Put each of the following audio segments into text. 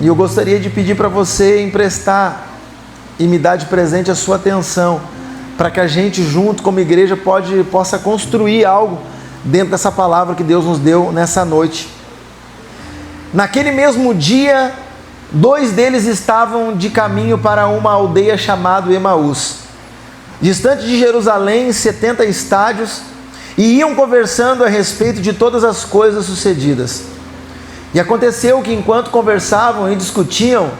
E eu gostaria de pedir para você emprestar e me dar de presente a sua atenção, para que a gente junto como igreja possa construir algo dentro dessa palavra que Deus nos deu nessa noite. Naquele mesmo dia, 2 deles estavam de caminho para uma aldeia chamada Emaús, distante de Jerusalém 70 estádios, e iam conversando a respeito de todas as coisas sucedidas. E aconteceu que enquanto conversavam e discutiam,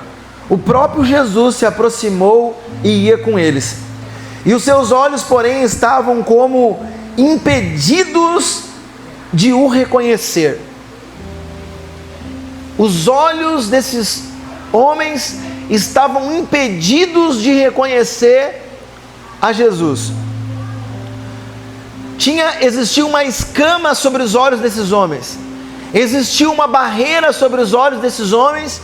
o próprio Jesus se aproximou e ia com eles. E os seus olhos, porém, estavam como impedidos de o reconhecer. Os olhos desses homens estavam impedidos de reconhecer a Jesus. Existia uma escama sobre os olhos desses homens. Existia uma barreira sobre os olhos desses homens.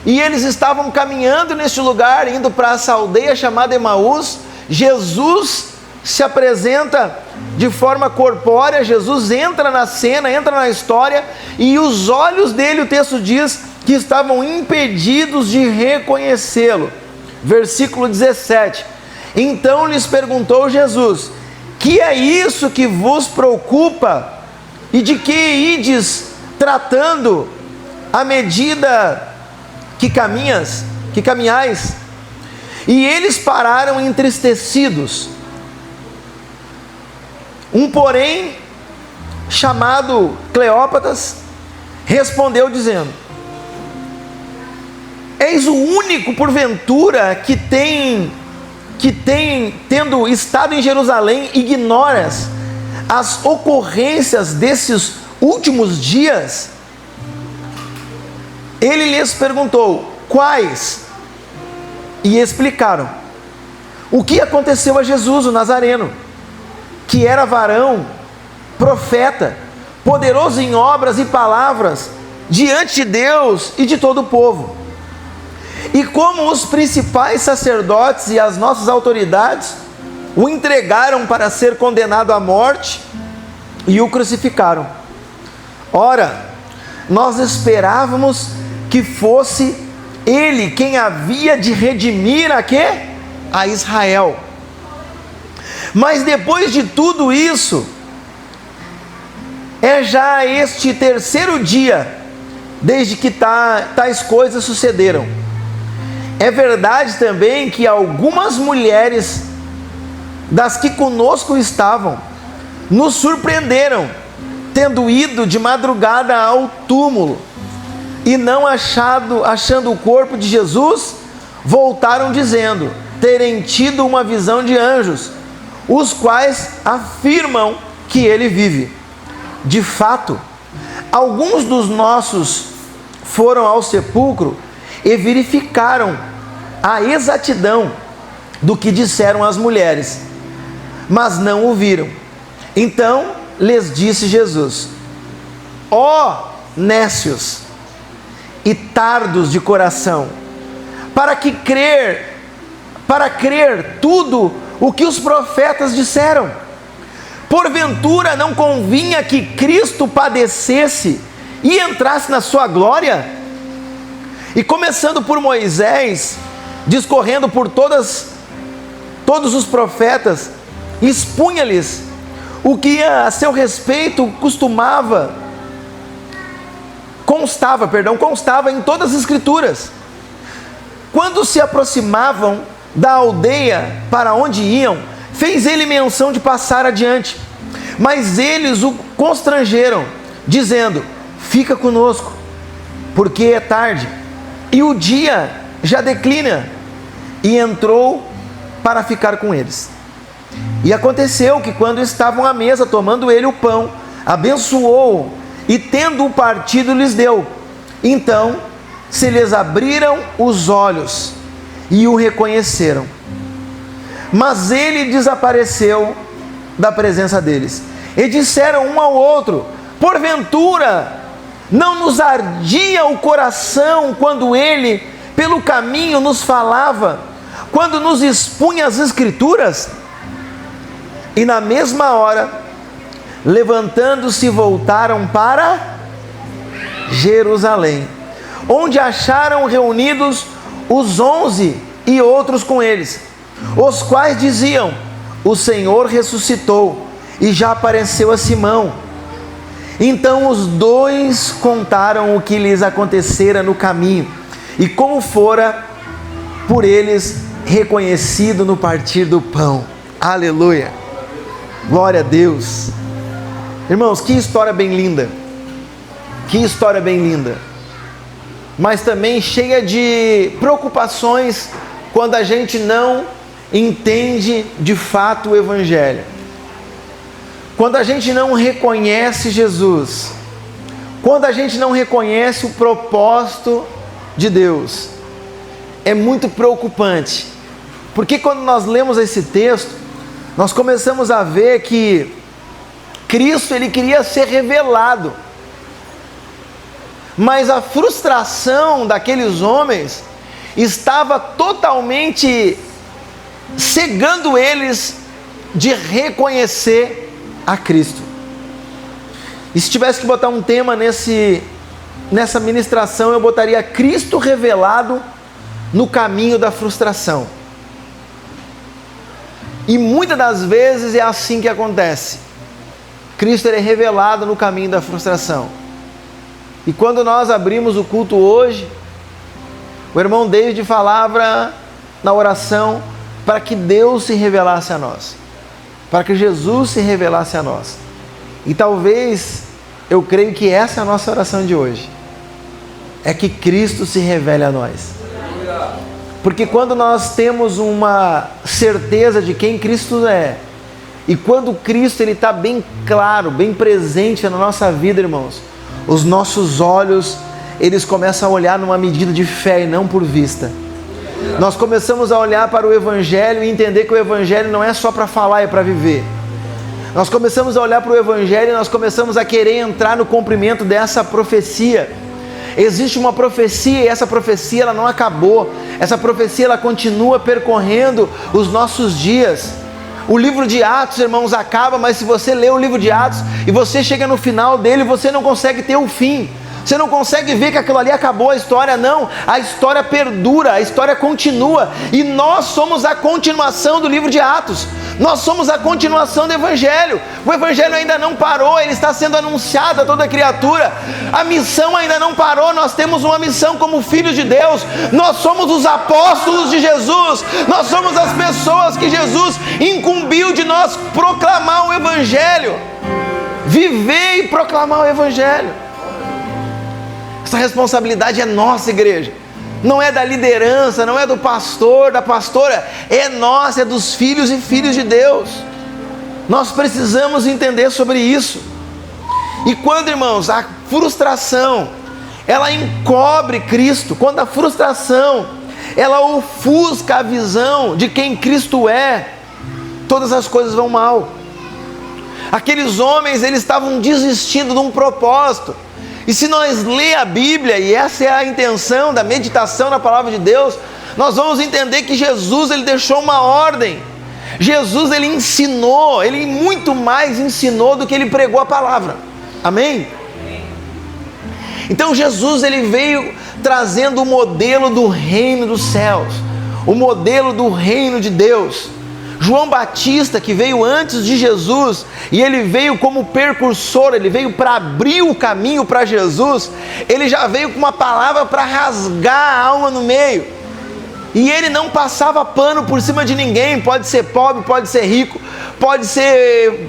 E eles estavam caminhando neste lugar, indo para essa aldeia chamada Emaús. Jesus se apresenta de forma corpórea, Jesus entra na cena, entra na história, e os olhos dele, o texto diz, que estavam impedidos de reconhecê-lo. Versículo 17. Então lhes perguntou Jesus: que é isso que vos preocupa? E de que ides tratando à medida que caminhais? E eles pararam entristecidos. Um, porém, chamado Cleópatas, respondeu dizendo: eis o único, porventura, que tendo estado em Jerusalém, ignoras as ocorrências desses últimos dias? Ele lhes perguntou: quais? E explicaram o que aconteceu a Jesus, o Nazareno, que era varão, profeta, poderoso em obras e palavras, diante de Deus e de todo o povo. E como os principais sacerdotes e as nossas autoridades o entregaram para ser condenado à morte e o crucificaram. Ora, nós esperávamos que fosse ele quem havia de redimir a quê? A Israel. Mas depois de tudo isso, é já este 3º dia desde que tais coisas sucederam. É verdade também que algumas mulheres das que conosco estavam nos surpreenderam, tendo ido de madrugada ao túmulo, e não achando o corpo de Jesus, voltaram dizendo terem tido uma visão de anjos, os quais afirmam que ele vive. De fato, alguns dos nossos foram ao sepulcro e verificaram a exatidão do que disseram as mulheres, mas não o viram. Então lhes disse Jesus: ó nécios e tardos de coração, para crer tudo o que os profetas disseram. Porventura não convinha que Cristo padecesse e entrasse na sua glória? E começando por Moisés, discorrendo por todos os profetas, expunha-lhes o que a seu respeito constava em todas as escrituras. Quando se aproximavam da aldeia para onde iam, fez ele menção de passar adiante, mas eles o constrangeram, dizendo: fica conosco, porque é tarde e o dia já declina. E entrou para ficar com eles. E aconteceu que quando estavam à mesa, tomando ele o pão, abençoou e tendo-o partido lhes deu. Então se lhes abriram os olhos e o reconheceram, mas ele desapareceu da presença deles. E disseram um ao outro: porventura não nos ardia o coração quando ele pelo caminho nos falava, quando nos expunha as escrituras? E na mesma hora, levantando-se, voltaram para Jerusalém. onde acharam reunidos os 11 e outros com eles, os quais diziam: o Senhor ressuscitou e já apareceu a Simão. Então os dois contaram o que lhes acontecera no caminho e como fora por eles reconhecido no partir do pão. Aleluia! Glória a Deus! Irmãos, que história bem linda! Que história bem linda! Mas também cheia de preocupações quando a gente não entende de fato o Evangelho. Quando a gente não reconhece Jesus, quando a gente não reconhece o propósito de Deus, é muito preocupante, porque quando nós lemos esse texto, nós começamos a ver que Cristo, ele queria ser revelado, mas a frustração daqueles homens estava totalmente cegando eles de reconhecer a Cristo. E se tivesse que botar um tema nessa ministração, eu botaria Cristo revelado no caminho da frustração. E muitas das vezes é assim que acontece. Cristo ele é revelado no caminho da frustração. E quando nós abrimos o culto hoje, o irmão David falava na oração para que Deus se revelasse a nós, para que Jesus se revelasse a nós. E talvez, eu creio que essa é a nossa oração de hoje, é que Cristo se revele a nós. Porque quando nós temos uma certeza de quem Cristo é, e quando Cristo ele está bem claro, bem presente na nossa vida, irmãos, os nossos olhos, eles começam a olhar numa medida de fé e não por vista. Nós começamos a olhar para o Evangelho e entender que o Evangelho não é só para falar, é para viver. Nós começamos a olhar para o Evangelho e nós começamos a querer entrar no cumprimento dessa profecia. Existe uma profecia e essa profecia ela não acabou. Essa profecia ela continua percorrendo os nossos dias. O livro de Atos, irmãos, acaba, mas se você lê o livro de Atos e você chega no final dele, você não consegue ter o fim. Você não consegue ver que aquilo ali acabou a história, não. A história perdura, a história continua. E nós somos a continuação do livro de Atos. Nós somos a continuação do Evangelho. O Evangelho ainda não parou, ele está sendo anunciado a toda criatura. A missão ainda não parou, nós temos uma missão como filhos de Deus. Nós somos os apóstolos de Jesus. Nós somos as pessoas que Jesus incumbiu de nós proclamar o Evangelho. Viver e proclamar o Evangelho. Essa responsabilidade é nossa, igreja. Não é da liderança, não é do pastor, da pastora, é nossa, é dos filhos e filhas de Deus. Nós precisamos entender sobre isso. E quando, irmãos, a frustração, ela encobre Cristo, quando a frustração, ela ofusca a visão de quem Cristo é, todas as coisas vão mal. Aqueles homens, eles estavam desistindo de um propósito. E se nós ler a Bíblia, e essa é a intenção da meditação na palavra de Deus, nós vamos entender que Jesus, ele deixou uma ordem. Jesus, ele ensinou, ele muito mais ensinou do que ele pregou a palavra. Amém? Então Jesus, ele veio trazendo o modelo do reino dos céus, o modelo do reino de Deus. João Batista, que veio antes de Jesus, e ele veio como precursor, ele veio para abrir o caminho para Jesus, ele já veio com uma palavra para rasgar a alma no meio, e ele não passava pano por cima de ninguém. Pode ser pobre, pode ser rico, pode ter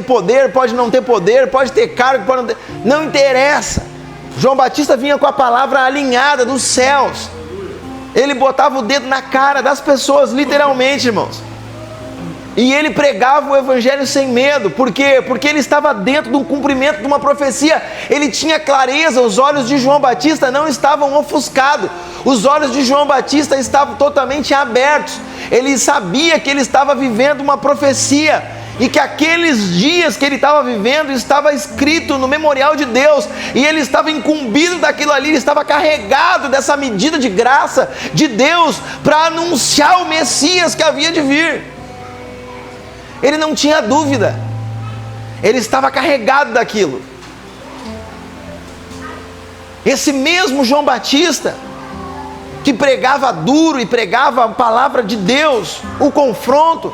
poder, pode não ter poder, pode ter cargo, pode não ter, não interessa. João Batista vinha com a palavra alinhada dos céus. Ele botava o dedo na cara das pessoas, literalmente, irmãos. E ele pregava o Evangelho sem medo. Por quê? Porque ele estava dentro do cumprimento de uma profecia. Ele tinha clareza, os olhos de João Batista não estavam ofuscados. Os olhos de João Batista estavam totalmente abertos. Ele sabia que ele estava vivendo uma profecia. E que aqueles dias que ele estava vivendo estava escrito no memorial de Deus, e ele estava incumbido daquilo ali, ele estava carregado dessa medida de graça de Deus para anunciar o Messias que havia de vir. Ele não tinha dúvida, ele estava carregado daquilo. Esse mesmo João Batista, que pregava duro e pregava a palavra de Deus, o confronto,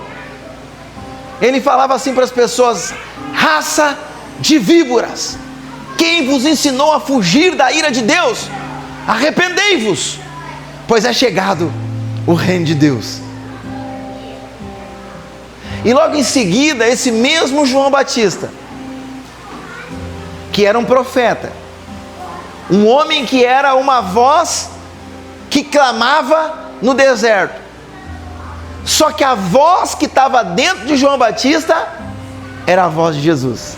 ele falava assim para as pessoas: raça de víboras, quem vos ensinou a fugir da ira de Deus? Arrependei-vos, pois é chegado o reino de Deus. E logo em seguida, esse mesmo João Batista, que era um profeta, um homem que era uma voz que clamava no deserto, só que a voz que estava dentro de João Batista era a voz de Jesus.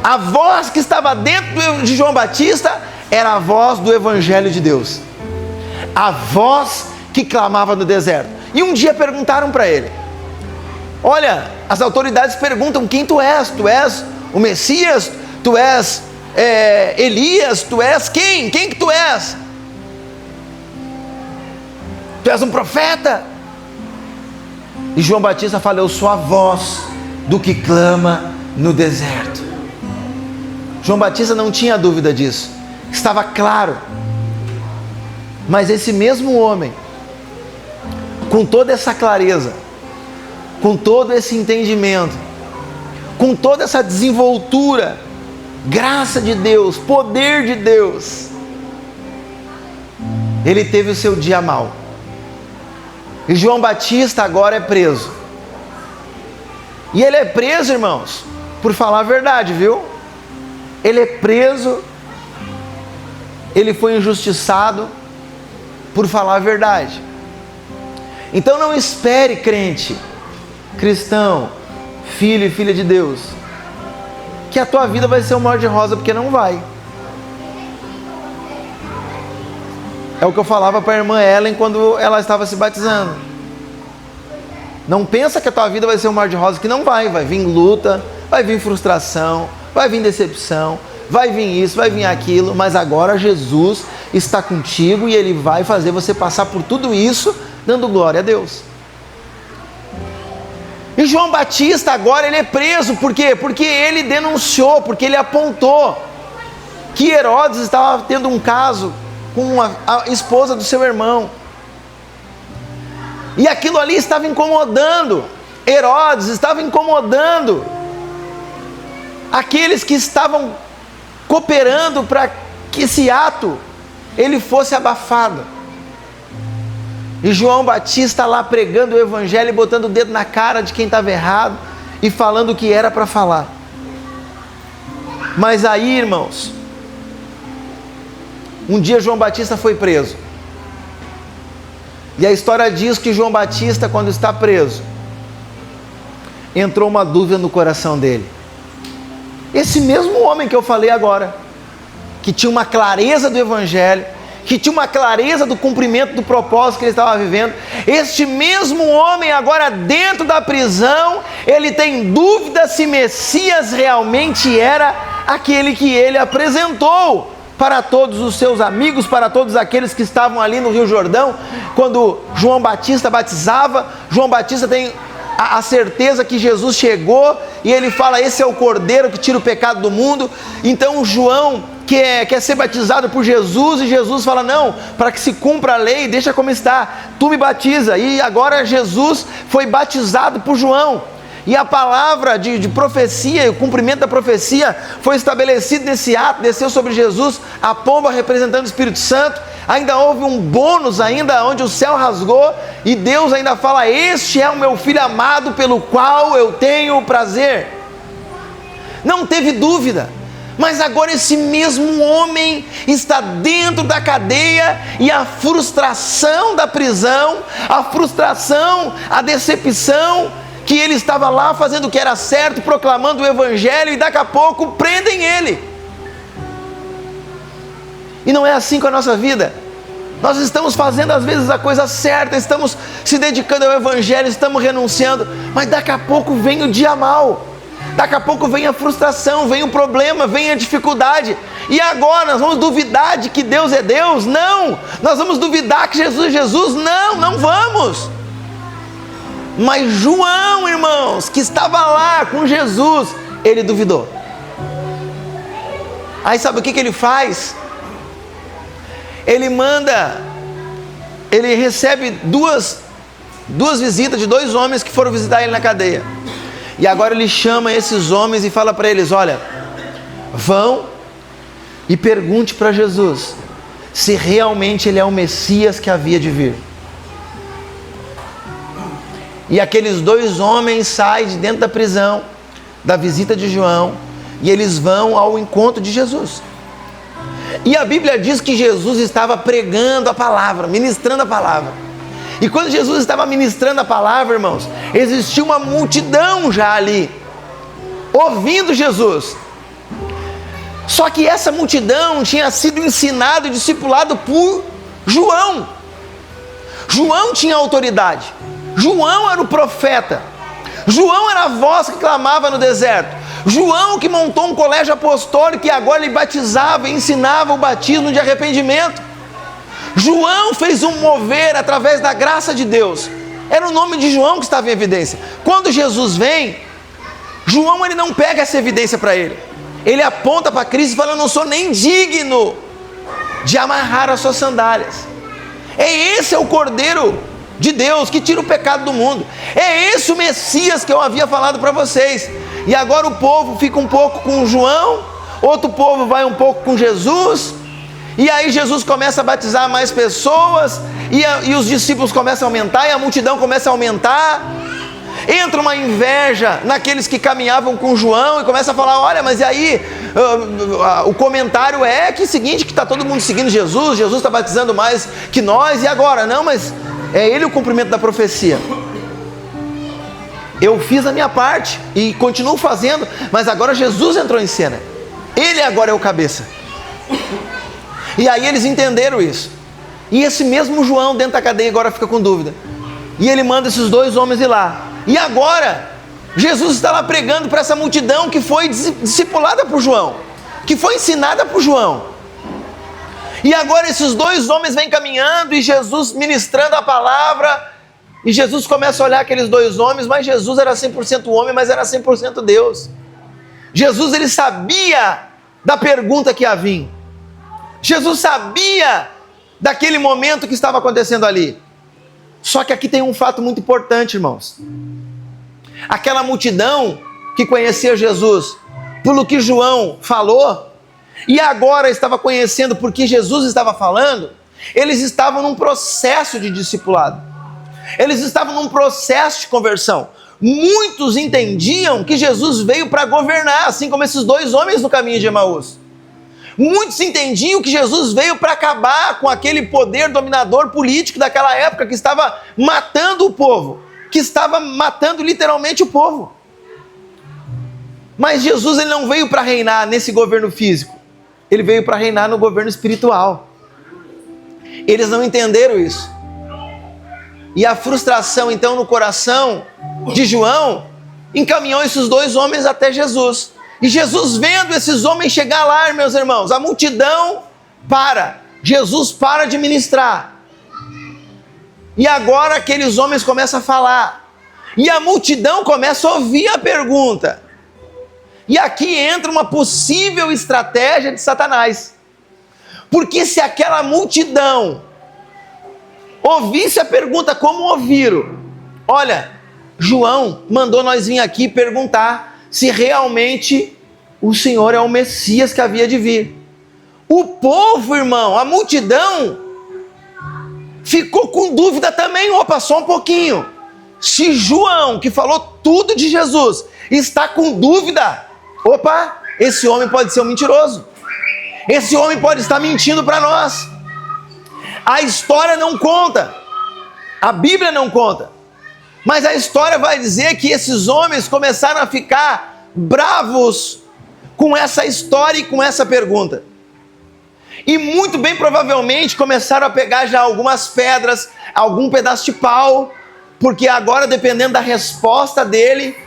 A voz que estava dentro de João Batista era a voz do Evangelho de Deus, a voz que clamava no deserto. E um dia perguntaram para ele: olha, as autoridades perguntam quem tu és? Tu és o Messias? Tu és Elias? Tu és quem? Quem que tu és? Tu és um profeta? E João Batista fala: eu sou a voz do que clama no deserto. João Batista não tinha dúvida disso, estava claro. Mas esse mesmo homem, com toda essa clareza, com todo esse entendimento, com toda essa desenvoltura, graça de Deus, poder de Deus, ele teve o seu dia mau. E João Batista agora é preso. E ele é preso, irmãos, por falar a verdade, viu? Ele é preso, ele foi injustiçado por falar a verdade. Então não espere, crente, cristão, filho e filha de Deus, que a tua vida vai ser um mar de rosa, porque não vai. É o que eu falava para a irmã Ellen quando ela estava se batizando. Não pensa que a tua vida vai ser um mar de rosa, que não vai. Vai vir luta, vai vir frustração, vai vir decepção, vai vir isso, vai vir aquilo, mas agora Jesus está contigo e Ele vai fazer você passar por tudo isso, dando glória a Deus. E João Batista agora ele é preso, por quê? Porque ele denunciou, porque ele apontou que Herodes estava tendo um caso com a esposa do seu irmão. E aquilo ali estava incomodando Herodes, estava incomodando aqueles que estavam cooperando para que esse ato ele fosse abafado. E João Batista lá pregando o evangelho e botando o dedo na cara de quem estava errado e falando o que era para falar. Mas aí, irmãos, um dia João Batista foi preso. E a história diz que João Batista, quando está preso, entrou uma dúvida no coração dele. Esse mesmo homem que eu falei agora, que tinha uma clareza do evangelho, que tinha uma clareza do cumprimento do propósito que ele estava vivendo, este mesmo homem agora dentro da prisão, ele tem dúvida se Messias realmente era aquele que ele apresentou para todos os seus amigos, para todos aqueles que estavam ali no Rio Jordão, quando João Batista batizava. João Batista tem a certeza que Jesus chegou, e ele fala: esse é o Cordeiro que tira o pecado do mundo. Então João quer ser batizado por Jesus, e Jesus fala: não, para que se cumpra a lei, deixa como está, tu me batiza. E agora Jesus foi batizado por João, e a palavra de profecia, e o cumprimento da profecia foi estabelecido nesse ato. Desceu sobre Jesus a pomba representando o Espírito Santo. Ainda houve um bônus ainda, onde o céu rasgou, e Deus ainda fala: este é o meu filho amado, pelo qual eu tenho prazer. Não teve dúvida. Mas agora esse mesmo homem está dentro da cadeia, e a frustração da prisão, a frustração, a decepção, que ele estava lá fazendo o que era certo, proclamando o evangelho, e daqui a pouco prendem ele. E não é assim com a nossa vida. Nós estamos fazendo às vezes a coisa certa, estamos se dedicando ao evangelho, estamos renunciando, mas daqui a pouco vem o dia mau. Daqui a pouco vem a frustração, vem o problema, vem a dificuldade. E agora nós vamos duvidar de que Deus é Deus? Não! Nós vamos duvidar que Jesus é Jesus? Não, não vamos! Mas João, irmãos, que estava lá com Jesus, ele duvidou. Aí sabe o que ele faz? ele recebe duas visitas de 2 homens que foram visitar ele na cadeia. E agora ele chama esses homens e fala para eles: olha, vão e pergunte para Jesus se realmente ele é o Messias que havia de vir. E aqueles 2 homens saem de dentro da prisão, da visita de João, e eles vão ao encontro de Jesus. E a Bíblia diz que Jesus estava pregando a palavra, ministrando a palavra. E quando Jesus estava ministrando a palavra, irmãos, existia uma multidão já ali, ouvindo Jesus. Só que essa multidão tinha sido ensinada e discipulada por João. João tinha autoridade. João era o profeta. João era a voz que clamava no deserto. João que montou um colégio apostólico e agora ele batizava e ensinava o batismo de arrependimento. João fez um mover através da graça de Deus. Era o nome de João que estava em evidência. Quando Jesus vem, João ele não pega essa evidência para ele. Ele aponta para Cristo e fala: eu não sou nem digno de amarrar as suas sandálias. Esse é o Cordeiro de Deus que tira o pecado do mundo. É esse o Messias que eu havia falado para vocês. E agora o povo fica um pouco com João, outro povo vai um pouco com Jesus, e aí Jesus começa a batizar mais pessoas, e os discípulos começam a aumentar, e a multidão começa a aumentar. Entra uma inveja naqueles que caminhavam com João, e começa a falar: olha, mas e aí, o comentário é que seguinte, que está todo mundo seguindo Jesus está batizando mais que nós, e agora? Não, mas é ele o cumprimento da profecia. Eu fiz a minha parte e continuo fazendo, mas agora Jesus entrou em cena. Ele agora é o cabeça. E aí eles entenderam isso. E esse mesmo João dentro da cadeia agora fica com dúvida. E ele manda esses 2 homens ir lá. E agora Jesus está lá pregando para essa multidão que foi discipulada por João, que foi ensinada por João. E agora esses 2 homens vêm caminhando e Jesus ministrando a palavra. E Jesus começa a olhar aqueles 2 homens, mas Jesus era 100% homem, mas era 100% Deus. Jesus ele sabia da pergunta que ia vir. Jesus sabia daquele momento que estava acontecendo ali. Só que aqui tem um fato muito importante, irmãos. Aquela multidão que conhecia Jesus pelo que João falou, e agora estava conhecendo porque Jesus estava falando, eles estavam num processo de discipulado. Eles estavam num processo de conversão. Muitos entendiam que Jesus veio para governar, assim como esses 2 homens no caminho de Emaús. Muitos entendiam que Jesus veio para acabar com aquele poder dominador político daquela época que estava matando o povo, que estava matando literalmente o povo. Mas Jesus ele não veio para reinar nesse governo físico, ele veio para reinar no governo espiritual. Eles não entenderam isso. E a frustração então no coração de João encaminhou esses 2 homens até Jesus. E Jesus vendo esses homens chegar lá, meus irmãos, a multidão para. Jesus para de ministrar. E agora aqueles homens começam a falar. E a multidão começa a ouvir a pergunta. E aqui entra uma possível estratégia de Satanás. Porque se aquela multidão ouvisse a pergunta como ouviram: olha, João mandou nós vir aqui perguntar se realmente o Senhor é o Messias que havia de vir. O povo, irmão, a multidão ficou com dúvida também. Opa, só um pouquinho. Se João, que falou tudo de Jesus, está com dúvida, opa, esse homem pode ser um mentiroso. Esse homem pode estar mentindo para nós. A história não conta, a Bíblia não conta, mas a história vai dizer que esses homens começaram a ficar bravos com essa história e com essa pergunta. E muito bem provavelmente começaram a pegar já algumas pedras, algum pedaço de pau, porque agora, dependendo da resposta dele,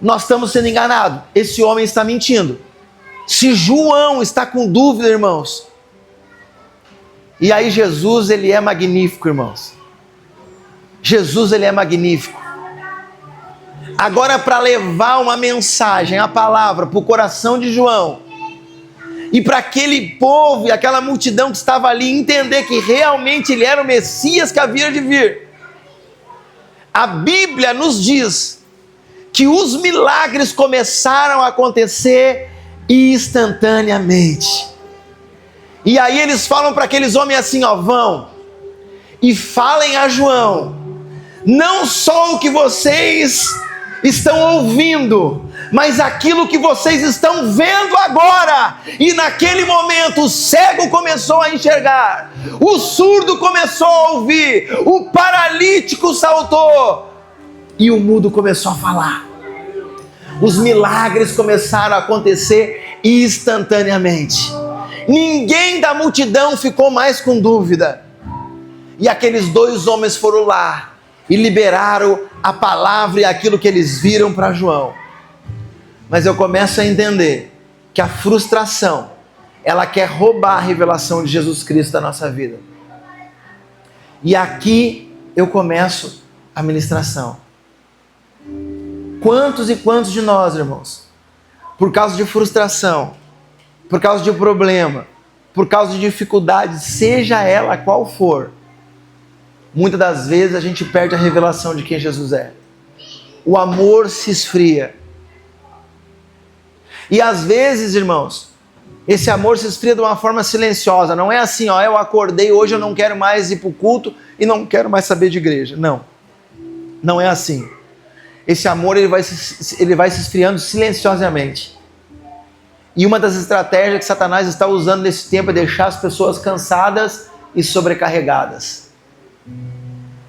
nós estamos sendo enganados. Esse homem está mentindo. Se João está com dúvida, irmãos, e aí Jesus, ele é magnífico, irmãos. Jesus, ele é magnífico. Agora, para levar uma mensagem, a palavra, para o coração de João, e para aquele povo e aquela multidão que estava ali entender que realmente ele era o Messias que havia de vir. A Bíblia nos diz que os milagres começaram a acontecer instantaneamente. E aí eles falam para aqueles homens assim, ó, vão e falem a João, não só o que vocês estão ouvindo, mas aquilo que vocês estão vendo agora. E naquele momento o cego começou a enxergar, o surdo começou a ouvir, o paralítico saltou e o mudo começou a falar. Os milagres começaram a acontecer instantaneamente. Ninguém da multidão ficou mais com dúvida. E aqueles 2 homens foram lá e liberaram a palavra e aquilo que eles viram para João. Mas eu começo a entender que a frustração, ela quer roubar a revelação de Jesus Cristo da nossa vida. E aqui eu começo a ministração. Quantos e quantos de nós, irmãos, por causa de frustração, por causa de problema, por causa de dificuldade, seja ela qual for, muitas das vezes a gente perde a revelação de quem Jesus é. O amor se esfria. E às vezes, irmãos, esse amor se esfria de uma forma silenciosa. Não é assim, ó, eu acordei hoje, eu não quero mais ir para o culto e não quero mais saber de igreja. Não, não é assim. Esse amor ele vai se esfriando silenciosamente. E uma das estratégias que Satanás está usando nesse tempo é deixar as pessoas cansadas e sobrecarregadas.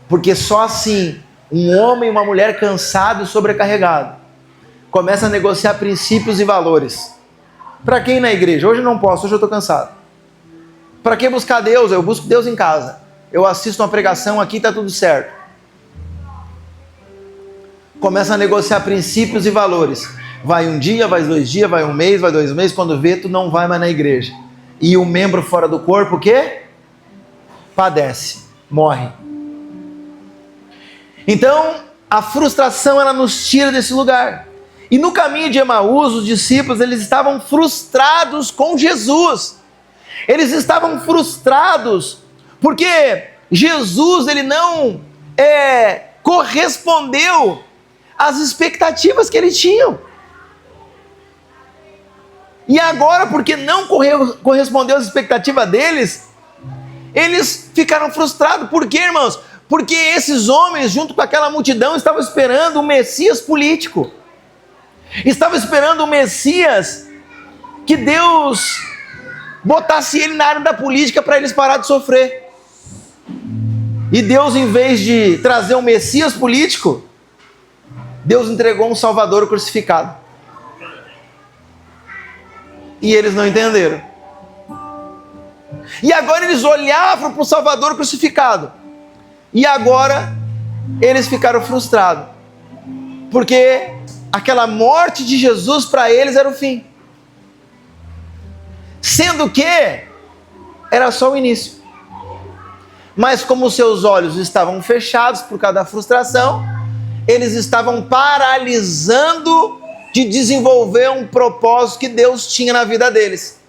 Porque só assim, um homem e uma mulher cansado e sobrecarregado começa a negociar princípios e valores. Para quem ir na igreja? Hoje eu não posso, hoje eu estou cansado. Para que buscar Deus? Eu busco Deus em casa. Eu assisto uma pregação aqui, está tudo certo. Começa a negociar princípios e valores. Vai um dia, vai 2 dias, vai 1 mês, vai 2 meses, quando vê, tu não vai mais na igreja. E o membro fora do corpo, o quê? Padece, morre. Então, a frustração, ela nos tira desse lugar. E no caminho de Emaús, os discípulos, eles estavam frustrados com Jesus. Eles estavam frustrados porque Jesus, ele não correspondeu às expectativas que eles tinham. E agora, porque não correspondeu às expectativas deles, eles ficaram frustrados. Por quê, irmãos? Porque esses homens, junto com aquela multidão, estavam esperando um Messias político. Estavam esperando um Messias que Deus botasse ele na área da política para eles parar de sofrer. E Deus, em vez de trazer um Messias político, Deus entregou um Salvador crucificado. E eles não entenderam. E agora eles olhavam para o Salvador crucificado. E agora eles ficaram frustrados. Porque aquela morte de Jesus para eles era o fim. Sendo que era só o início. Mas como seus olhos estavam fechados por causa da frustração, eles estavam paralisando de desenvolver um propósito que Deus tinha na vida deles.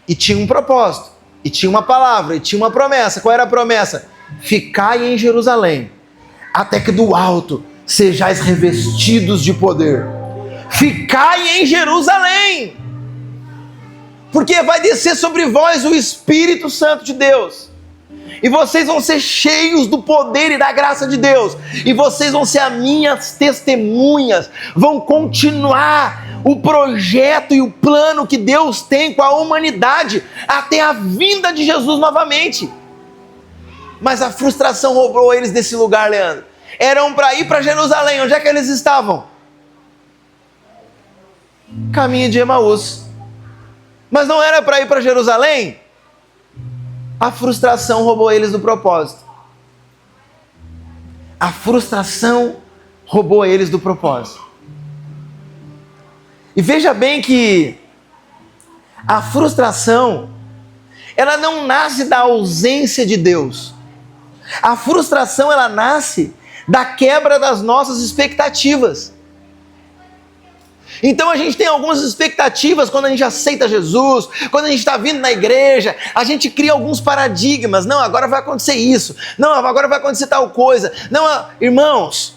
E tinha um propósito, e tinha uma palavra, e tinha uma promessa. Qual era a promessa? Ficai em Jerusalém, até que do alto sejais revestidos de poder. Ficai em Jerusalém, porque vai descer sobre vós o Espírito Santo de Deus. E vocês vão ser cheios do poder e da graça de Deus. E vocês vão ser as minhas testemunhas. Vão continuar o projeto e o plano que Deus tem com a humanidade até a vinda de Jesus novamente. Mas a frustração roubou eles desse lugar, Leandro. Eram para ir para Jerusalém. Onde é que eles estavam? Caminho de Emaús. Mas não era para ir para Jerusalém? A frustração roubou eles do propósito. A frustração roubou eles do propósito. E veja bem que a frustração, ela não nasce da ausência de Deus. A frustração, ela nasce da quebra das nossas expectativas. Então a gente tem algumas expectativas quando a gente aceita Jesus, quando a gente está vindo na igreja, a gente cria alguns paradigmas. Não, agora vai acontecer isso. Não, agora vai acontecer tal coisa. Não, irmãos,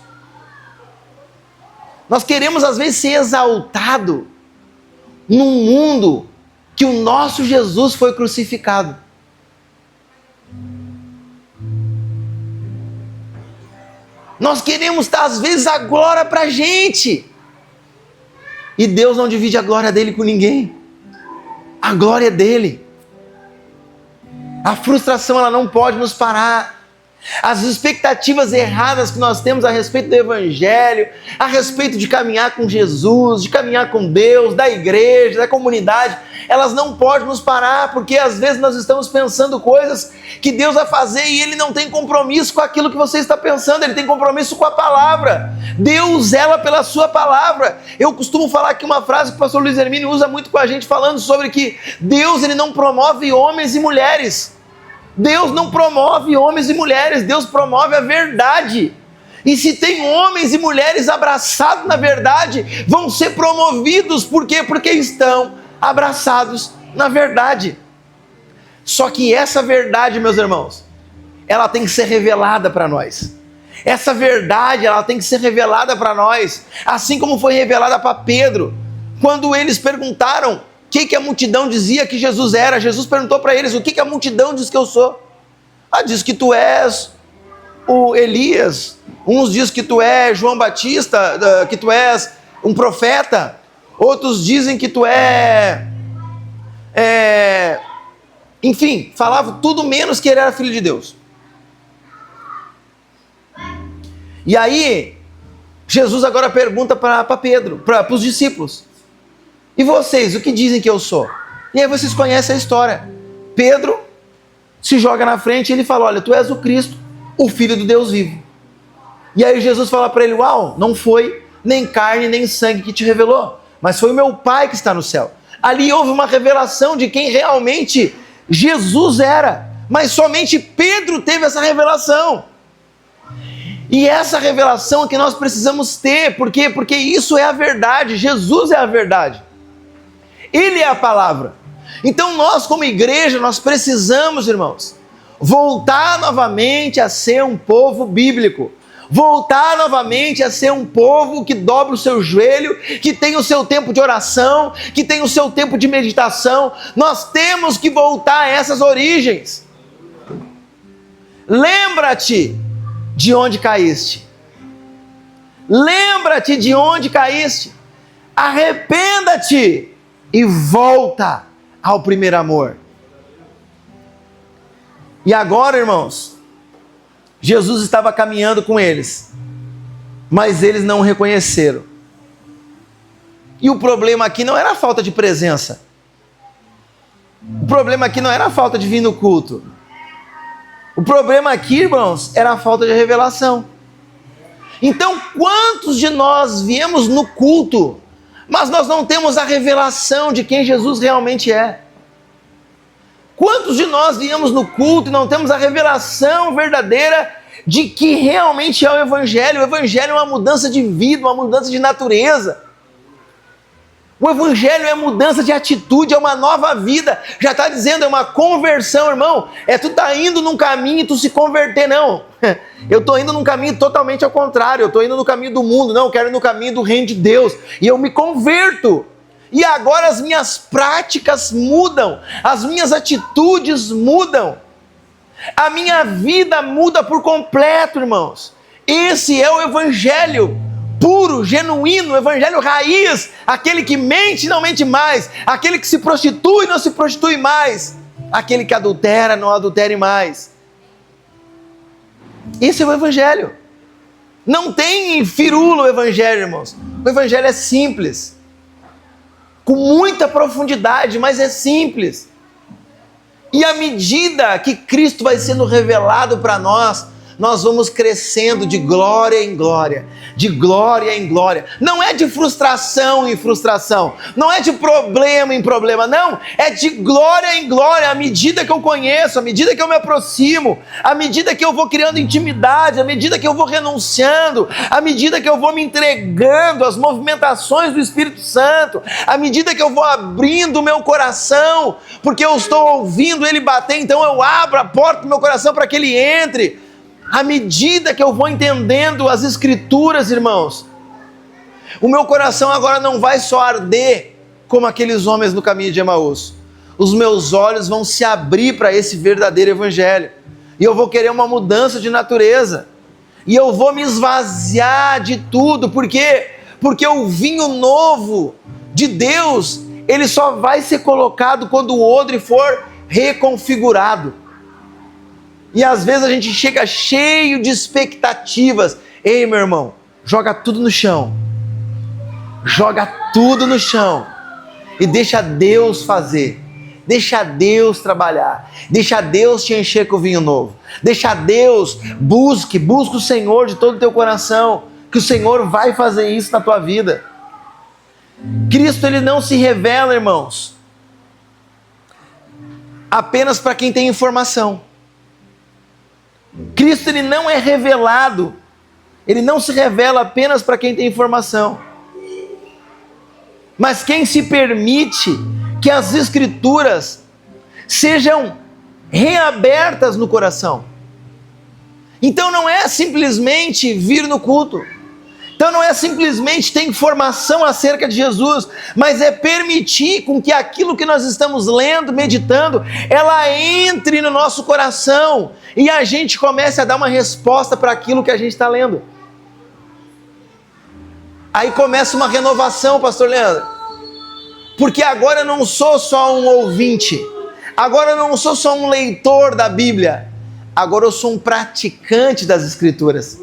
nós queremos às vezes ser exaltado num mundo que o nosso Jesus foi crucificado. Nós queremos dar às vezes a glória para a gente. E Deus não divide a glória dele com ninguém. A glória é dele. A frustração ela não pode nos parar. As expectativas erradas que nós temos a respeito do Evangelho, a respeito de caminhar com Jesus, de caminhar com Deus, da igreja, da comunidade, elas não podem nos parar, porque às vezes nós estamos pensando coisas que Deus vai fazer e Ele não tem compromisso com aquilo que você está pensando, Ele tem compromisso com a palavra. Deus zela pela sua palavra. Eu costumo falar aqui uma frase que o pastor Luiz Hermínio usa muito com a gente, falando sobre que Deus ele não promove homens e mulheres. Deus não promove homens e mulheres, Deus promove a verdade. E se tem homens e mulheres abraçados na verdade, vão ser promovidos. Por quê? Porque estão abraçados na verdade. Só que essa verdade, meus irmãos, ela tem que ser revelada para nós. Essa verdade, ela tem que ser revelada para nós, assim como foi revelada para Pedro. Quando eles perguntaram o que a multidão dizia que Jesus era, Jesus perguntou para eles: o que a multidão diz que eu sou? Diz que tu és o Elias, uns dizem que tu és João Batista, que tu és um profeta, outros dizem que tu enfim, falavam tudo menos que ele era filho de Deus. E aí, Jesus agora pergunta para Pedro, para os discípulos: e vocês, o que dizem que eu sou? E aí vocês conhecem a história. Pedro se joga na frente e ele fala: olha, tu és o Cristo, o Filho do Deus vivo. E aí Jesus fala para ele: uau, não foi nem carne nem sangue que te revelou, mas foi o meu Pai que está no céu. Ali houve uma revelação de quem realmente Jesus era, mas somente Pedro teve essa revelação. E essa revelação é que nós precisamos ter. Por quê? Porque isso é a verdade. Jesus é a verdade. Ele é a palavra. Então nós como igreja, nós precisamos, irmãos, voltar novamente a ser um povo bíblico. Voltar novamente a ser um povo que dobra o seu joelho, que tem o seu tempo de oração, que tem o seu tempo de meditação. Nós temos que voltar a essas origens. Lembra-te de onde caíste. Lembra-te de onde caíste. Arrependa-te e volta ao primeiro amor. E agora, irmãos, Jesus estava caminhando com eles, mas eles não o reconheceram. E o problema aqui não era a falta de presença. O problema aqui não era a falta de vir no culto. O problema aqui, irmãos, era a falta de revelação. Então, quantos de nós viemos no culto, mas nós não temos a revelação de quem Jesus realmente é? Quantos de nós viemos no culto e não temos a revelação verdadeira de que realmente é o Evangelho? O Evangelho é uma mudança de vida, uma mudança de natureza. O Evangelho é mudança de atitude, é uma nova vida. Já está dizendo, é uma conversão, irmão. Tu está indo num caminho e tu se converter, não. Eu estou indo num caminho totalmente ao contrário. Eu estou indo no caminho do mundo, não. Eu quero ir no caminho do reino de Deus. E eu me converto. E agora as minhas práticas mudam. As minhas atitudes mudam. A minha vida muda por completo, irmãos. Esse é o Evangelho puro, genuíno, o Evangelho raiz, aquele que mente e não mente mais, aquele que se prostitui e não se prostitui mais, aquele que adultera não adultere mais. Esse é o Evangelho. Não tem firula o Evangelho, irmãos. O Evangelho é simples, com muita profundidade, mas é simples. E à medida que Cristo vai sendo revelado para nós, nós vamos crescendo de glória em glória, de glória em glória. Não é de frustração em frustração, não é de problema em problema, não, é de glória em glória, à medida que eu conheço, à medida que eu me aproximo, à medida que eu vou criando intimidade, à medida que eu vou renunciando, à medida que eu vou me entregando às movimentações do Espírito Santo, à medida que eu vou abrindo o meu coração, porque eu estou ouvindo ele bater, então eu abro a porta do meu coração para que ele entre. À medida que eu vou entendendo as Escrituras, irmãos, o meu coração agora não vai só arder como aqueles homens no caminho de Emaús. Os meus olhos vão se abrir para esse verdadeiro evangelho. E eu vou querer uma mudança de natureza. E eu vou me esvaziar de tudo. Por quê? Porque o vinho novo de Deus, ele só vai ser colocado quando o odre for reconfigurado. E às vezes a gente chega cheio de expectativas. Ei, meu irmão, joga tudo no chão. Joga tudo no chão. E deixa Deus fazer. Deixa Deus trabalhar. Deixa Deus te encher com o vinho novo. Deixa Deus, busque o Senhor de todo o teu coração. Que o Senhor vai fazer isso na tua vida. Cristo, ele não se revela, irmãos, apenas para quem tem informação. Cristo, ele não é revelado, ele não se revela apenas para quem tem informação, mas quem se permite que as Escrituras sejam reabertas no coração. Então não é simplesmente vir no culto, então não é simplesmente ter informação acerca de Jesus, mas é permitir com que aquilo que nós estamos lendo, meditando, ela entre no nosso coração e a gente comece a dar uma resposta para aquilo que a gente está lendo. Aí começa uma renovação, pastor Leandro, porque agora eu não sou só um ouvinte, agora eu não sou só um leitor da Bíblia, agora eu sou um praticante das Escrituras.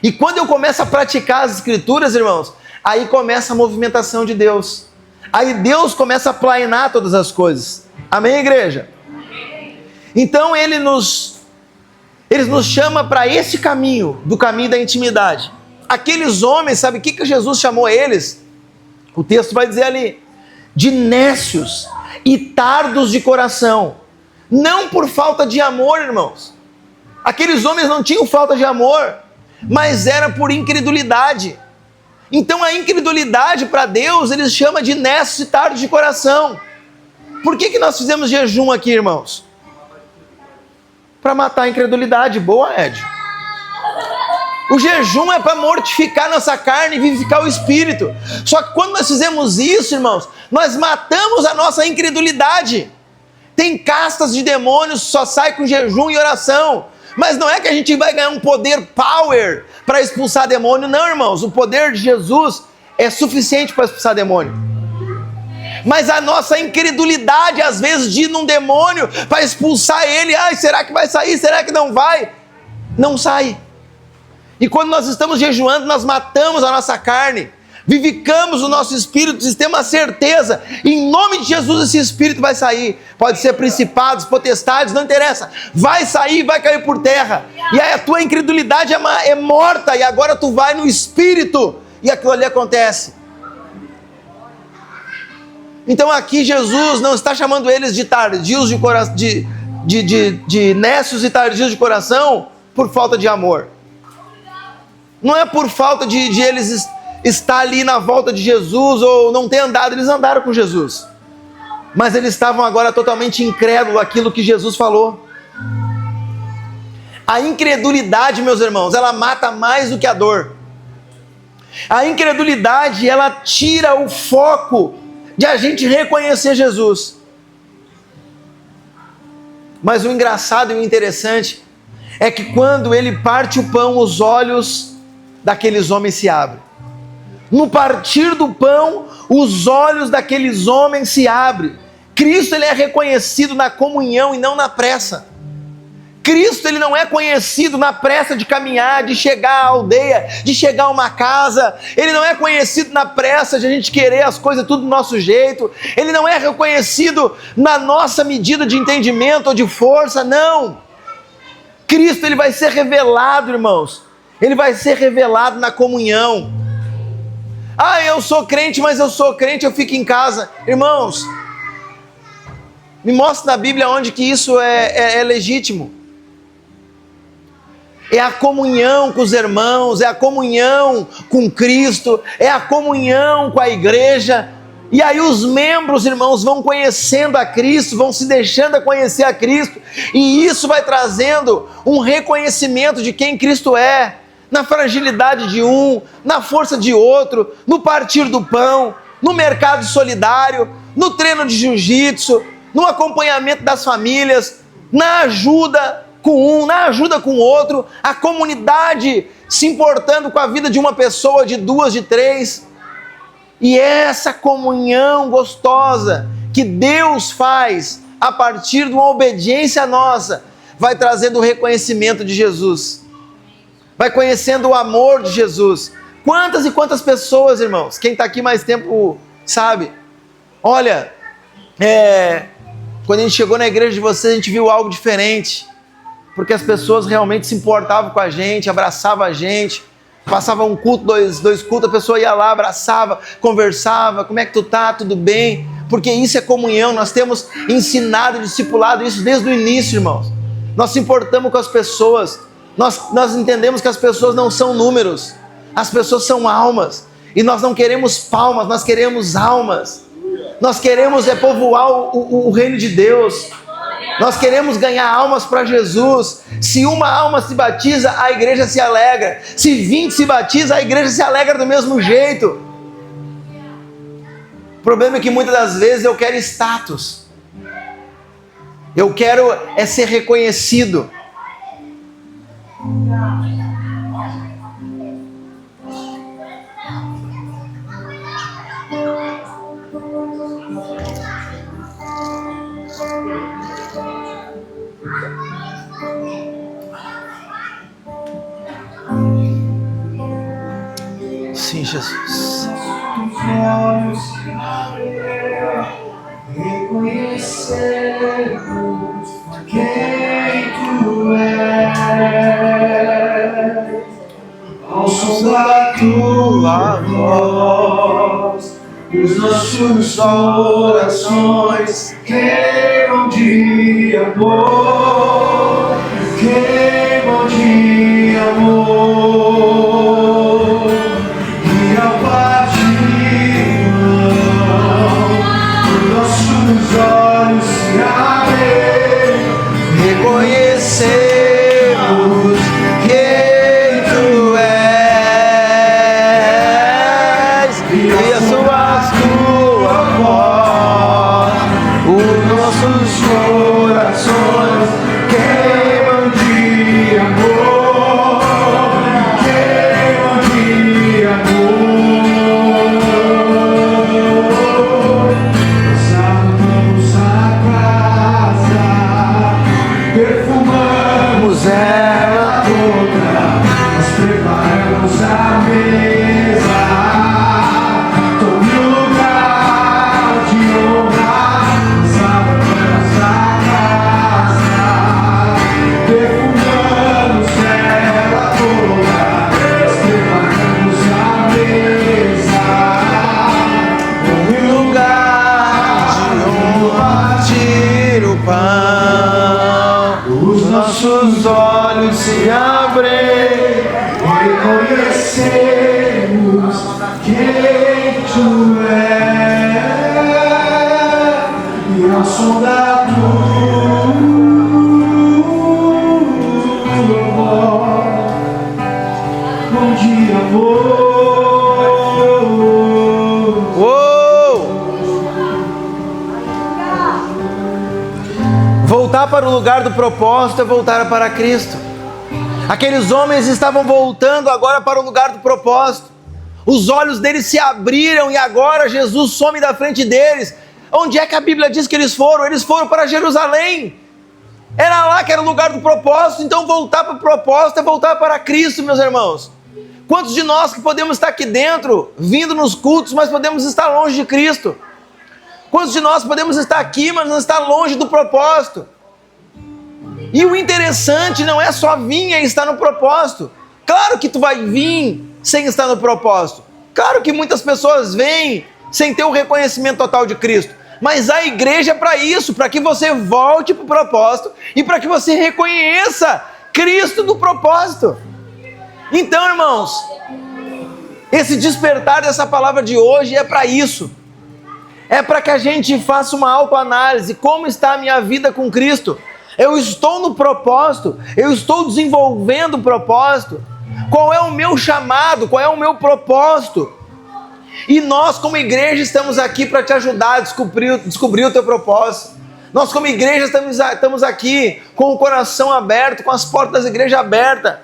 E quando eu começo a praticar as Escrituras, irmãos, aí começa a movimentação de Deus. Aí Deus começa a planear todas as coisas. Amém, igreja? Então Ele nos chama para esse caminho, do caminho da intimidade. Aqueles homens, sabe o que Jesus chamou eles? O texto vai dizer ali, de nécios e tardos de coração. Não por falta de amor, irmãos. Aqueles homens não tinham falta de amor, mas era por incredulidade. Então a incredulidade para Deus, Ele chama de nécios e tardos de coração. Por que nós fizemos jejum aqui, irmãos? Para matar a incredulidade. Boa, Ed. O jejum é para mortificar nossa carne e vivificar o espírito. Só que quando nós fizemos isso, irmãos, nós matamos a nossa incredulidade. Tem castas de demônios que só saem com jejum e oração. Mas não é que a gente vai ganhar um poder power para expulsar demônio, não, irmãos. O poder de Jesus é suficiente para expulsar demônio. Mas a nossa incredulidade, às vezes, de ir num demônio para expulsar ele, ai, será que vai sair? Será que não vai? Não sai. E quando nós estamos jejuando, nós matamos a nossa carne, vivificamos o nosso espírito, temos a certeza, em nome de Jesus esse espírito vai sair. Pode ser principados, potestades, não interessa, vai sair, vai cair por terra. E aí a tua incredulidade é morta, e agora tu vai no espírito, e aquilo ali acontece. Então aqui Jesus não está chamando eles de tardios de coração, de nécios e tardios de coração por falta de amor. Não é por falta de eles estar ali na volta de Jesus ou não ter andado, eles andaram com Jesus. Mas eles estavam agora totalmente incrédulos àquilo que Jesus falou. A incredulidade, meus irmãos, ela mata mais do que a dor. A incredulidade, ela tira o foco de a gente reconhecer Jesus. Mas o engraçado e o interessante é que quando ele parte o pão, os olhos daqueles homens se abrem. No partir do pão, os olhos daqueles homens se abrem. Cristo, ele é reconhecido na comunhão e não na pressa. Cristo, ele não é conhecido na pressa de caminhar, de chegar à aldeia, de chegar a uma casa. Ele não é conhecido na pressa de a gente querer as coisas tudo do nosso jeito. Ele não é reconhecido na nossa medida de entendimento ou de força, não. Cristo, ele vai ser revelado, irmãos. Ele vai ser revelado na comunhão. Ah, eu sou crente, mas eu sou crente, eu fico em casa. Irmãos, me mostra na Bíblia onde que isso é legítimo. É a comunhão com os irmãos, é a comunhão com Cristo, é a comunhão com a igreja. E aí os membros, irmãos, vão conhecendo a Cristo, vão se deixando a conhecer a Cristo, e isso vai trazendo um reconhecimento de quem Cristo é, na fragilidade de um, na força de outro, no partir do pão, no mercado solidário, no treino de jiu-jitsu, no acompanhamento das famílias, na ajuda com um, na ajuda com o outro, a comunidade se importando com a vida de uma pessoa, de duas, de três. E essa comunhão gostosa que Deus faz a partir de uma obediência nossa, vai trazendo o reconhecimento de Jesus, vai conhecendo o amor de Jesus. Quantas e quantas pessoas, irmãos, quem está aqui mais tempo sabe, olha, quando a gente chegou na igreja de vocês, a gente viu algo diferente, porque as pessoas realmente se importavam com a gente, abraçavam a gente. Passava um culto, dois cultos, a pessoa ia lá, abraçava, conversava, como é que tu tá, tudo bem? Porque isso é comunhão, nós temos ensinado, discipulado isso desde o início, irmãos. Nós se importamos com as pessoas, nós entendemos que as pessoas não são números, as pessoas são almas, e nós não queremos palmas, nós queremos almas, nós queremos povoar o reino de Deus. Nós queremos ganhar almas para Jesus. Se uma alma se batiza, a igreja se alegra. Se 20 se batiza, a igreja se alegra do mesmo jeito. O problema é que muitas das vezes eu quero status. Eu quero ser reconhecido. Sim, Jesus. Reconhecemos quem tu és, ao som da tua voz, os nossos corações queimam de amor, queimam de amor. Reconhecemos quem tu és, e as tua voz, os nossos corações queimam de amor, queimam de amor. Nós amamos a casa, perfumamos ela toda, nós preparamos a mesa, todo lugar de honra. Nós amamos a casa, perfumamos ela toda, nós preparamos a mesa, todo lugar de honra, partir o pão. Os nossos olhos se abrem, reconhecemos quem tu és, e ao som da tua voz, bom dia, amor. Voltar para o lugar do propósito é voltar para Cristo. Aqueles homens estavam voltando agora para o lugar do propósito. Os olhos deles se abriram e agora Jesus some da frente deles. Onde é que a Bíblia diz que eles foram? Eles foram para Jerusalém. Era lá que era o lugar do propósito. Então voltar para o propósito é voltar para Cristo, meus irmãos. Quantos de nós que podemos estar aqui dentro, vindo nos cultos, mas podemos estar longe de Cristo? Quantos de nós podemos estar aqui, mas não estar longe do propósito? E o interessante não é só vir e estar no propósito. Claro que tu vai vir sem estar no propósito. Claro que muitas pessoas vêm sem ter o reconhecimento total de Cristo. Mas a igreja é para isso, para que você volte para o propósito e para que você reconheça Cristo do propósito. Então, irmãos, esse despertar dessa palavra de hoje é para isso. É para que a gente faça uma autoanálise. Como está a minha vida com Cristo? Eu estou no propósito? Eu estou desenvolvendo o propósito? Qual é o meu chamado? Qual é o meu propósito? E nós, como igreja, estamos aqui para te ajudar a descobrir o teu propósito. Nós, como igreja, estamos aqui com o coração aberto, com as portas da igreja abertas,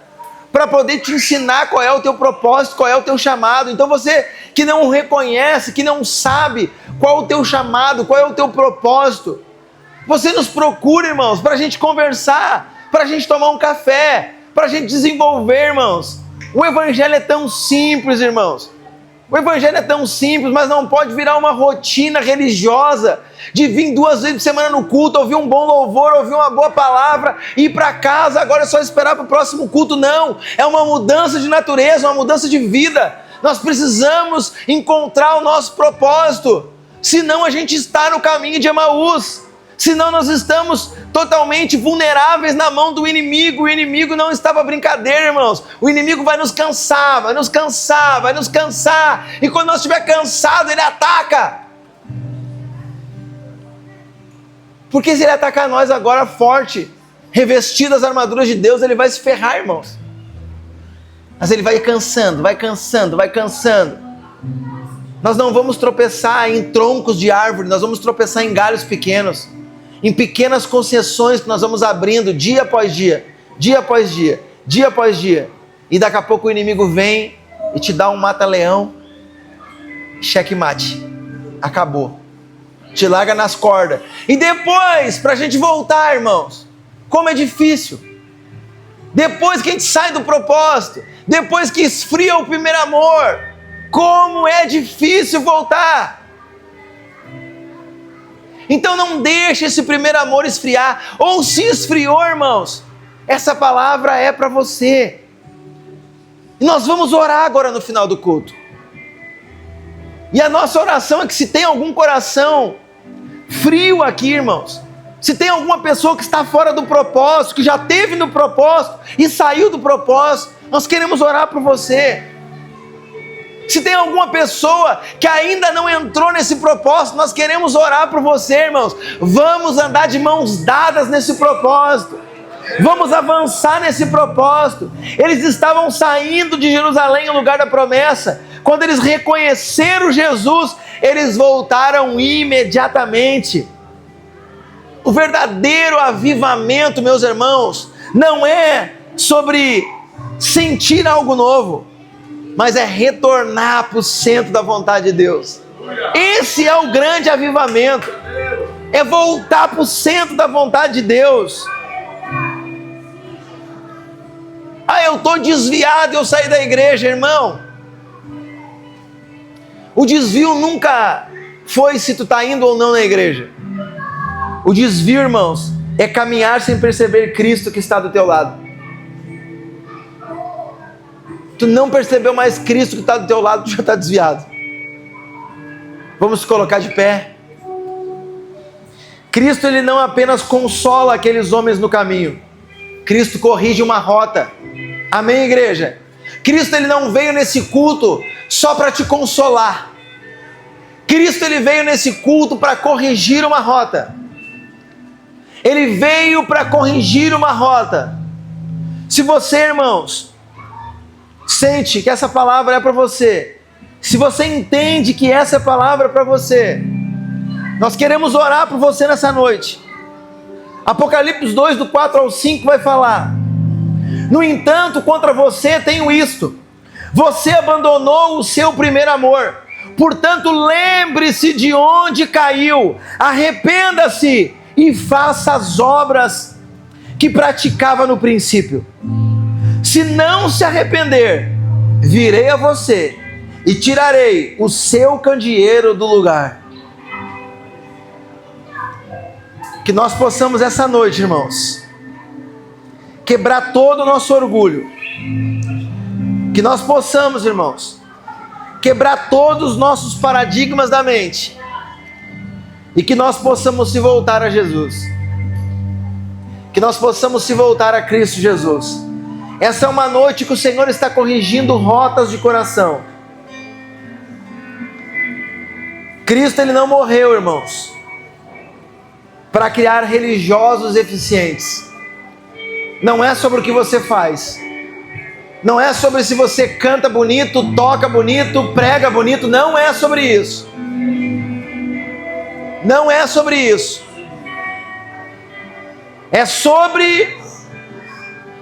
para poder te ensinar qual é o teu propósito, qual é o teu chamado. Então você que não reconhece, que não sabe qual é o teu chamado, qual é o teu propósito, você nos procura, irmãos, para a gente conversar, para a gente tomar um café, para a gente desenvolver, irmãos. O evangelho é tão simples, irmãos. O evangelho é tão simples, mas não pode virar uma rotina religiosa de vir 2 vezes por semana no culto, ouvir um bom louvor, ouvir uma boa palavra, ir para casa, agora é só esperar para o próximo culto. Não, é uma mudança de natureza, uma mudança de vida. Nós precisamos encontrar o nosso propósito, senão a gente está no caminho de Emaús. Senão nós estamos totalmente vulneráveis na mão do inimigo. O inimigo não está para brincadeira, irmãos. O inimigo vai nos cansar, vai nos cansar, vai nos cansar. E quando nós estiver cansado, ele ataca. Porque se ele atacar nós agora forte, revestido das armaduras de Deus, ele vai se ferrar, irmãos. Mas ele vai cansando, vai cansando, vai cansando. Nós não vamos tropeçar em troncos de árvore, nós vamos tropeçar em galhos pequenos, em pequenas concessões que nós vamos abrindo dia após dia, dia após dia, dia após dia. E daqui a pouco o inimigo vem e te dá um mata-leão, checkmate, acabou. Te larga nas cordas. E depois, para a gente voltar, irmãos, como é difícil. Depois que a gente sai do propósito, depois que esfria o primeiro amor, como é difícil voltar. Então não deixe esse primeiro amor esfriar. Ou se esfriou, irmãos, essa palavra é para você. E nós vamos orar agora no final do culto. E a nossa oração é que se tem algum coração frio aqui, irmãos, se tem alguma pessoa que está fora do propósito, que já esteve no propósito e saiu do propósito, nós queremos orar por você. Se tem alguma pessoa que ainda não entrou nesse propósito, nós queremos orar por você, irmãos. Vamos andar de mãos dadas nesse propósito. Vamos avançar nesse propósito. Eles estavam saindo de Jerusalém, o lugar da promessa. Quando eles reconheceram Jesus, eles voltaram imediatamente. O verdadeiro avivamento, meus irmãos, não é sobre sentir algo novo, mas é retornar para o centro da vontade de Deus. Esse é o grande avivamento. É voltar para o centro da vontade de Deus. Eu estou desviado, eu saí da igreja, irmão. O desvio nunca foi se tu está indo ou não na igreja. O desvio, irmãos, é caminhar sem perceber Cristo que está do teu lado. Tu não percebeu mais Cristo que está do teu lado, tu já está desviado. Vamos se colocar de pé. Cristo, ele não apenas consola aqueles homens no caminho. Cristo corrige uma rota. Amém, igreja? Cristo, ele não veio nesse culto só para te consolar. Cristo, ele veio nesse culto para corrigir uma rota. Ele veio para corrigir uma rota. Se você, irmãos, sente que essa palavra é para você, se você entende que essa palavra é para você, nós queremos orar por você nessa noite. Apocalipse 2, do 4 ao 5 vai falar: no entanto, contra você tenho isto: você abandonou o seu primeiro amor. Portanto, lembre-se de onde caiu, arrependa-se e faça as obras que praticava no princípio. Se não se arrepender, virei a você e tirarei o seu candeeiro do lugar. Que nós possamos essa noite, irmãos, quebrar todo o nosso orgulho. Que nós possamos, irmãos, quebrar todos os nossos paradigmas da mente. E que nós possamos se voltar a Jesus. Que nós possamos se voltar a Cristo Jesus. Essa é uma noite que o Senhor está corrigindo rotas de coração. Cristo, Ele não morreu, irmãos, para criar religiosos eficientes. Não é sobre o que você faz. Não é sobre se você canta bonito, toca bonito, prega bonito. Não é sobre isso. Não é sobre isso. É sobre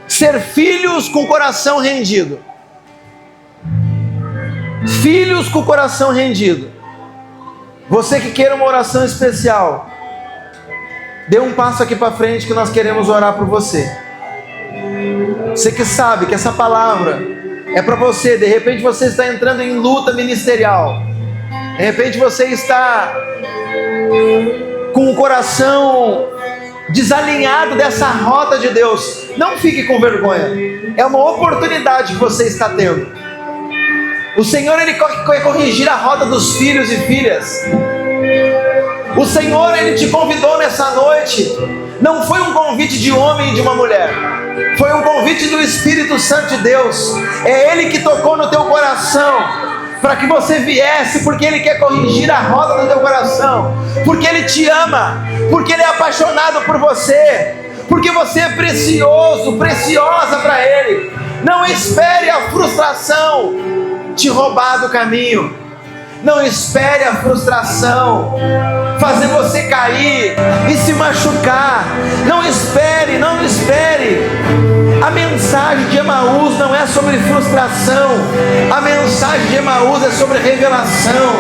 ser filhos com o coração rendido. Filhos com o coração rendido. Você que queira uma oração especial, dê um passo aqui para frente que nós queremos orar por você. Você que sabe que essa palavra é para você. De repente você está entrando em luta ministerial. De repente você está com o coração desalinhado dessa rota de Deus. Não fique com vergonha. É uma oportunidade que você está tendo. O Senhor, Ele quer corrigir a rota dos filhos e filhas. O Senhor, Ele te convidou nessa noite. Não foi um convite de homem e de uma mulher. Foi um convite do Espírito Santo de Deus. É Ele que tocou no teu coração para que você viesse, porque Ele quer corrigir a rota do teu coração, porque Ele te ama, porque Ele é apaixonado por você, porque você é precioso, preciosa para Ele. Não espere a frustração te roubar do caminho. Não espere a frustração fazer você cair e se machucar. Não espere, não espere. A mensagem de Emaús não é sobre frustração. A mensagem de Emaús é sobre revelação.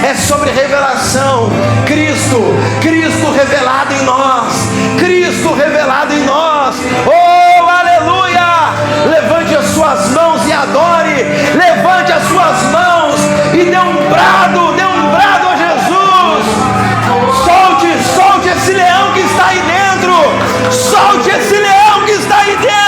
É sobre revelação. Cristo revelado em nós. Cristo revelado em nós. Oh, aleluia! Levante as suas mãos e adore. Levante as suas mãos e dê um brado a Jesus. Solte esse leão que está aí dentro. Solte esse leão que está aí dentro.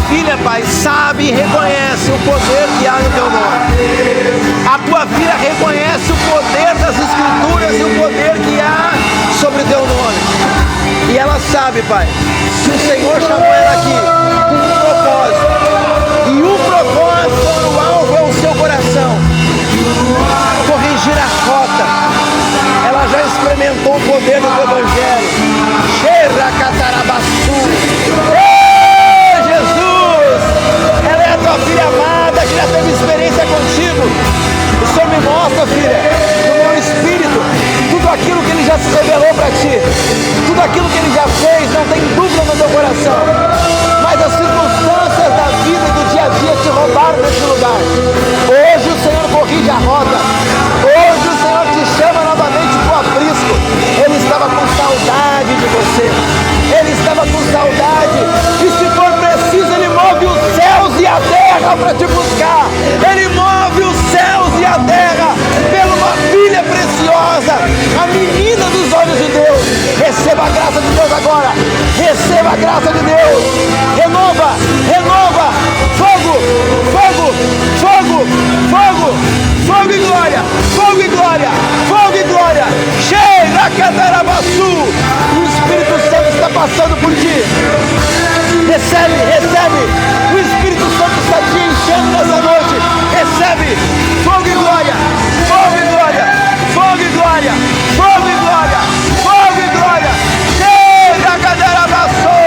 Filha, Pai, sabe e reconhece o poder que há no teu nome. A tua filha reconhece o poder das Escrituras e o poder que há sobre o teu nome. E ela sabe, Pai, que o Senhor chamou ela aqui com um propósito. E o propósito, o alvo é o seu coração. Corrigir a rota. Ela já experimentou o poder do teu Evangelho. Cheira catarabaçu. Tua filha amada, que já teve experiência contigo. O Senhor me mostra, filha, no meu espírito, tudo aquilo que Ele já se revelou para ti, tudo aquilo que Ele já fez, não tem dúvida no teu coração. Mas as circunstâncias da vida e do dia a dia te roubaram nesse lugar. Hoje o Senhor corrige a rota. Hoje o Senhor te chama novamente para o aprisco. Ele estava com saudade de você. Ele estava com saudade. E se for preciso, Ele move os céus e a terra para te buscar. Ele move os céus e a terra pela uma filha preciosa, a menina dos olhos de Deus. Receba a graça de Deus agora. Receba a graça de Deus. Renova, renova. Fogo, fogo, fogo, fogo, fogo e glória, fogo e glória, fogo e glória. Cheira catarabaçu. O Espírito Santo está passando por ti. Recebe, recebe. O Espírito Santo está te enchendo nessa noite. Recebe. Fogo e glória. Fogo e glória. Fogo e glória. Fogo e glória. Fogo e glória. Cheira catarabaçu.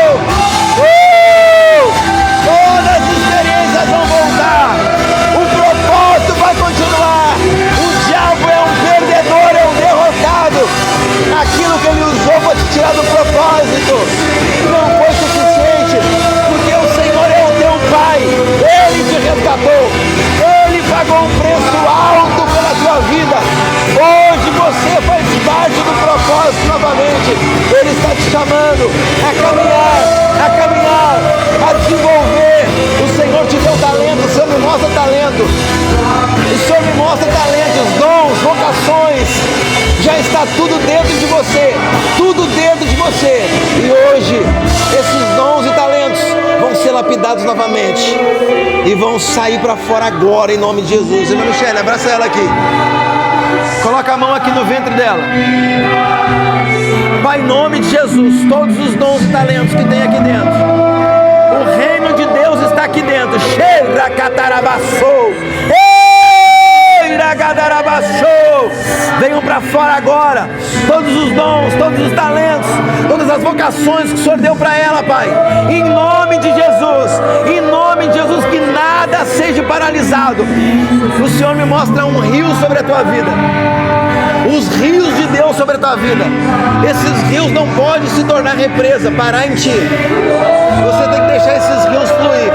mostra talento. O Senhor me mostra talentos, dons, vocações. Já está tudo dentro de você. Tudo dentro de você. E hoje, esses dons e talentos vão ser lapidados novamente. E vão sair para fora agora, em nome de Jesus. Irmã Michele, abraça ela aqui. Coloca a mão aqui no ventre dela. Pai, em nome de Jesus, todos os dons e talentos que tem aqui dentro, o reino de Deus está aqui dentro. Cheira catarabaçou. Venham para fora agora. Todos os dons, todos os talentos, todas as vocações que o Senhor deu para ela, Pai. Em nome de Jesus. Em nome de Jesus, que nada seja paralisado. O Senhor me mostra um rio sobre a tua vida. Os rios de Deus sobre a tua vida. Esses rios não podem se tornar represa, parar em ti. Você tem que deixar esses rios fluir.